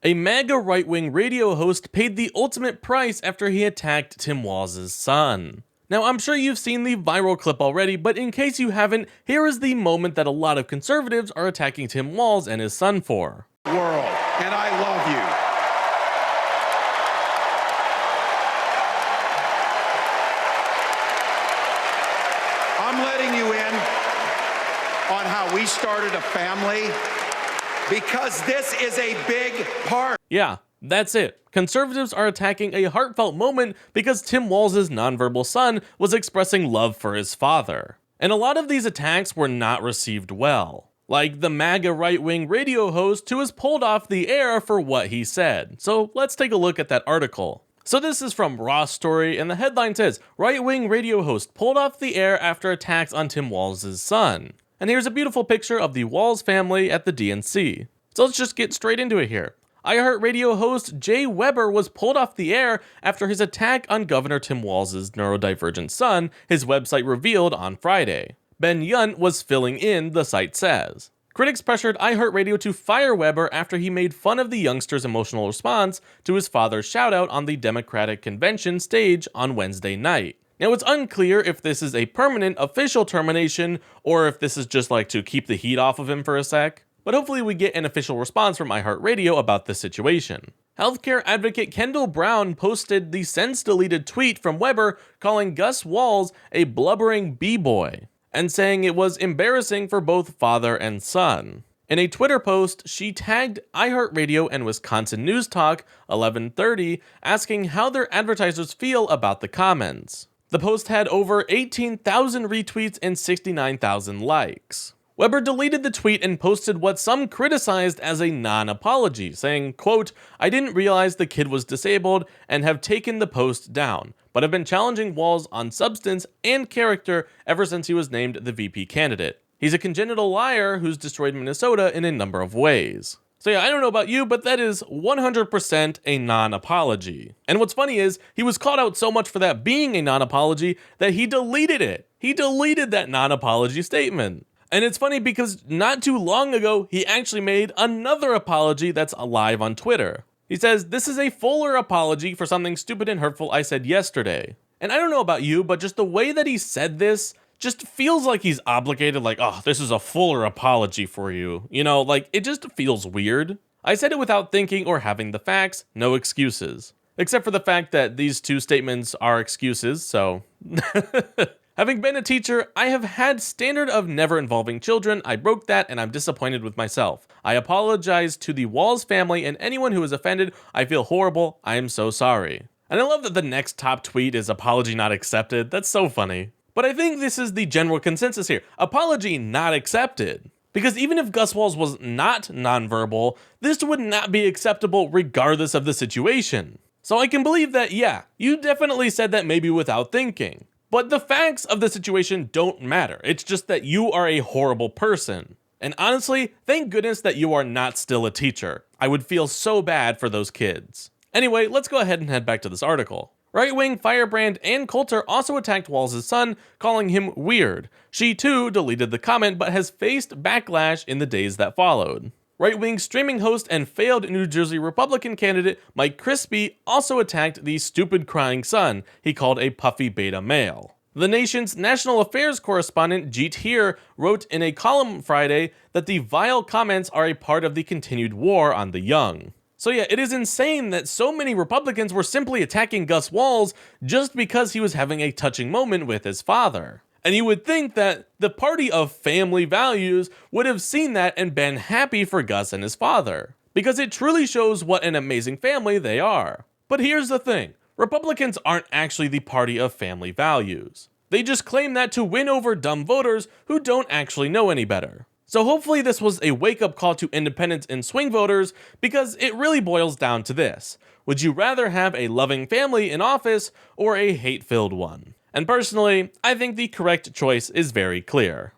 A MAGA right-wing radio host paid the ultimate price after he attacked Tim Walz's son. Now, I'm sure you've seen the viral clip already, but in case you haven't, here is the moment that a lot of conservatives are attacking Tim Walz and his son for. World, and I love you. I'm letting you in on how we started a family because this is a big part. Yeah, that's it. Conservatives are attacking a heartfelt moment because Tim Walz's nonverbal son was expressing love for his father. And a lot of these attacks were not received well. Like the MAGA right-wing radio host who was pulled off the air for what he said. So let's take a look at that article. So this is from Raw Story, and the headline says, right-wing radio host pulled off the air after attacks on Tim Walz's son. And here's a beautiful picture of the Walz family at the DNC. So let's just get straight into it here. iHeart radio host Jay Weber was pulled off the air after his attack on Governor Tim Walz's neurodivergent son, his website revealed on Friday. Ben Yunt was filling in, the site says. Critics pressured iHeartRadio to fire Weber after he made fun of the youngster's emotional response to his father's shoutout on the Democratic convention stage on Wednesday night. Now, it's unclear if this is a permanent official termination or if this is just like to keep the heat off of him for a sec, but hopefully we get an official response from iHeartRadio about this situation. Healthcare advocate Kendall Brown posted the since-deleted tweet from Weber calling Gus Walz a blubbering b-boy, and saying it was embarrassing for both father and son. In a Twitter post, she tagged iHeartRadio and Wisconsin News Talk 1130, asking how their advertisers feel about the comments. The post had over 18,000 retweets and 69,000 likes. Weber deleted the tweet and posted what some criticized as a non-apology, saying, quote, "I didn't realize the kid was disabled and have taken the post down, but have been challenging Walz on substance and character ever since he was named the VP candidate. He's a congenital liar who's destroyed Minnesota in a number of ways." So yeah, I don't know about you, but that is 100% a non-apology. And what's funny is, he was called out so much for that being a non-apology that he deleted it. He deleted that non-apology statement. And it's funny because not too long ago, he actually made another apology that's live on Twitter. He says, "This is a fuller apology for something stupid and hurtful I said yesterday." And I don't know about you, but just the way that he said this just feels like he's obligated, like, oh, this is a fuller apology for you. You know, like, it just feels weird. I said it without thinking or having the facts, no excuses. Except for the fact that these two statements are excuses, so... Having been a teacher, I have had standard of never involving children. I broke that and I'm disappointed with myself. I apologize to the Walz family and anyone who is offended. I feel horrible. I am so sorry. And I love that the next top tweet is apology not accepted. That's so funny. But I think this is the general consensus here. Apology not accepted. Because even if Gus Walz was not nonverbal, this would not be acceptable regardless of the situation. So I can believe that, yeah, you definitely said that maybe without thinking. But the facts of the situation don't matter. It's just that you are a horrible person. And honestly, thank goodness that you are not still a teacher. I would feel so bad for those kids. Anyway, let's go ahead and head back to this article. Right-wing firebrand Ann Coulter also attacked Walz's son, calling him weird. She too deleted the comment but has faced backlash in the days that followed. Right-wing streaming host and failed New Jersey Republican candidate Mike Crispy also attacked the stupid crying son he called a puffy beta male. The Nation's national affairs correspondent Jeet Heer wrote in a column Friday that the vile comments are a part of the continued war on the young. So yeah, it is insane that so many Republicans were simply attacking Gus Walz just because he was having a touching moment with his father. And you would think that the party of family values would have seen that and been happy for Gus and his father, because it truly shows what an amazing family they are. But here's the thing, Republicans aren't actually the party of family values. They just claim that to win over dumb voters who don't actually know any better. So hopefully this was a wake-up call to independents and swing voters, because it really boils down to this. Would you rather have a loving family in office or a hate-filled one? And personally, I think the correct choice is very clear.